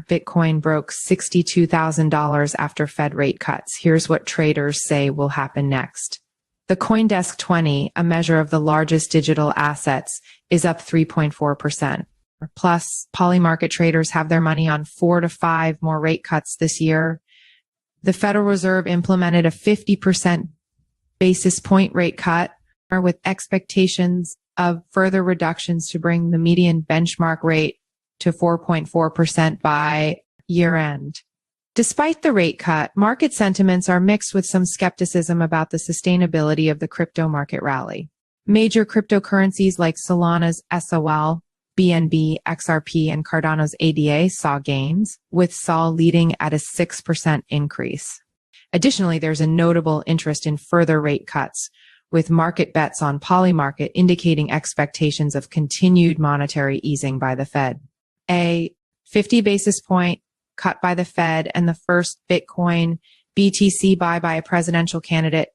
Bitcoin broke $62,000 after Fed rate cuts. Here's what traders say will happen next. The CoinDesk 20, a measure of the largest digital assets, is up 3.4%. Plus, Polymarket traders have their money on 4 to 5 more rate cuts this year. The Federal Reserve implemented a 50% basis point rate cut with expectations of further reductions to bring the median benchmark rate to 4.4% by year end. Despite the rate cut, market sentiments are mixed with some skepticism about the sustainability of the crypto market rally. Major cryptocurrencies like Solana's SOL, BNB, XRP, and Cardano's ADA saw gains, with SOL leading at a 6% increase. Additionally, there's a notable interest in further rate cuts, with market bets on Polymarket indicating expectations of continued monetary easing by the Fed. A 50 basis point cut by the Fed and the first Bitcoin BTC buy by a presidential candidate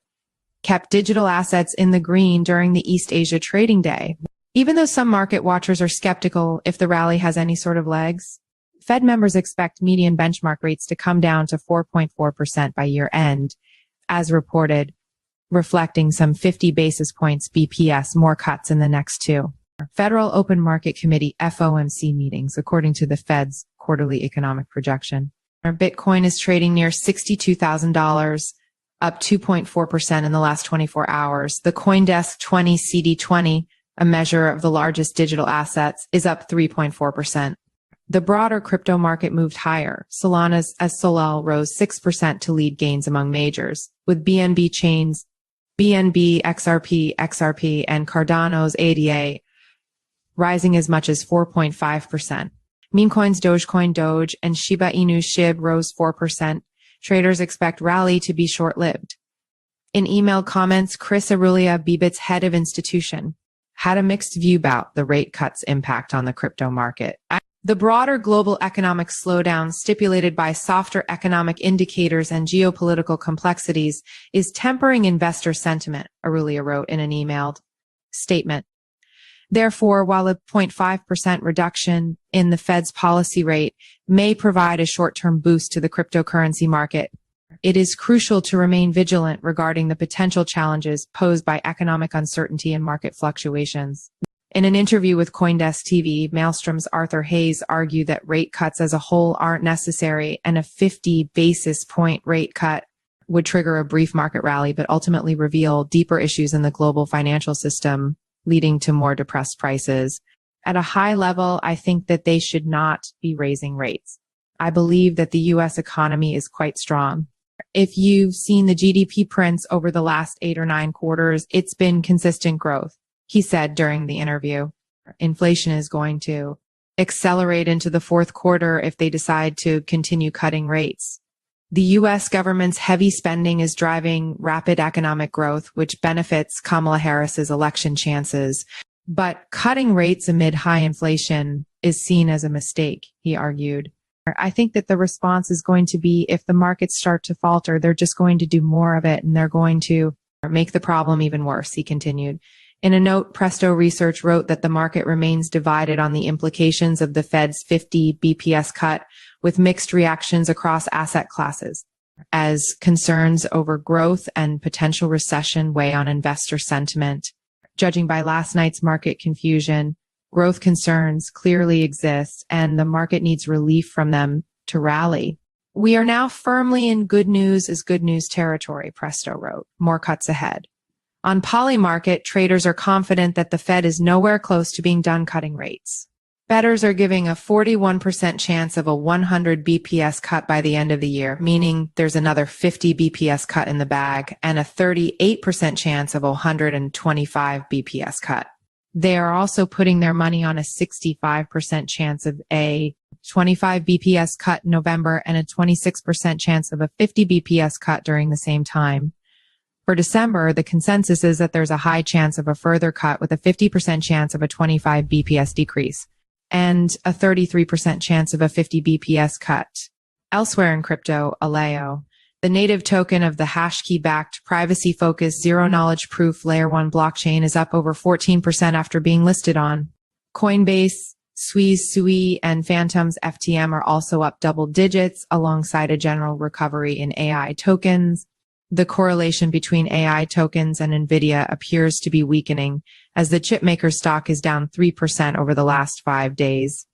kept digital assets in the green during the East Asia trading day. Even though some market watchers are skeptical if the rally has any sort of legs, Fed members expect median benchmark rates to come down to 4.4% by year end, as reported, reflecting some 50 basis points BPS more cuts in the next 2 Federal Open Market Committee FOMC meetings, according to the Fed's quarterly economic projection. Our Bitcoin is trading near $62,000, up 2.4% in the last 24 hours. The CoinDesk 20 CD20, a measure of the largest digital assets, is up 3.4%. The broader crypto market moved higher. Solana's SOL rose 6% to lead gains among majors, with BNB chains, BNB, XRP, and Cardano's ADA rising as much as 4.5%. Meme coins Dogecoin Doge and Shiba Inu SHIB rose 4%. Traders expect rally to be short-lived. In email comments, Chris Arulia, Bybit's head of institution, had a mixed view about the rate cuts' impact on the crypto market. The broader global economic slowdown stipulated by softer economic indicators and geopolitical complexities is tempering investor sentiment, Arulia wrote in an emailed statement. Therefore, while a 0.5% reduction in the Fed's policy rate may provide a short-term boost to the cryptocurrency market, it is crucial to remain vigilant regarding the potential challenges posed by economic uncertainty and market fluctuations. In an interview with CoinDesk TV, Maelstrom's Arthur Hayes argued that rate cuts as a whole aren't necessary and a 50 basis point rate cut would trigger a brief market rally but ultimately reveal deeper issues in the global financial system, leading to more depressed prices. At a high level, I think that they should not be raising rates. I believe that the U.S. economy is quite strong. If you've seen the GDP prints over the last 8 or 9 quarters, it's been consistent growth, he said during the interview. Inflation is going to accelerate into the fourth quarter if they decide to continue cutting rates. The U.S. government's heavy spending is driving rapid economic growth, which benefits Kamala Harris's election chances. But cutting rates amid high inflation is seen as a mistake, he argued. I think that the response is going to be, if the markets start to falter, they're just going to do more of it and they're going to make the problem even worse, he continued. In a note, Presto Research wrote that the market remains divided on the implications of the Fed's 50 BPS cut, with mixed reactions across asset classes, as concerns over growth and potential recession weigh on investor sentiment. Judging by last night's market confusion, growth concerns clearly exist, and the market needs relief from them to rally. We are now firmly in good news is good news territory, Presto wrote. More cuts ahead. On Polymarket, traders are confident that the Fed is nowhere close to being done cutting rates. Bettors are giving a 41% chance of a 100 BPS cut by the end of the year, meaning there's another 50 BPS cut in the bag, and a 38% chance of a 125 BPS cut. They are also putting their money on a 65% chance of a 25 BPS cut in November and a 26% chance of a 50 BPS cut during the same time. For December, the consensus is that there's a high chance of a further cut with a 50% chance of a 25 BPS decrease and a 33% chance of a 50 BPS cut. Elsewhere in crypto, Aleo, the native token of the hashkey-backed, privacy-focused, zero-knowledge proof Layer 1 blockchain, is up over 14% after being listed on Coinbase, Sui, and Phantom's FTM are also up double digits alongside a general recovery in AI tokens. The correlation between AI tokens and Nvidia appears to be weakening as the chipmaker stock is down 3% over the last 5 days.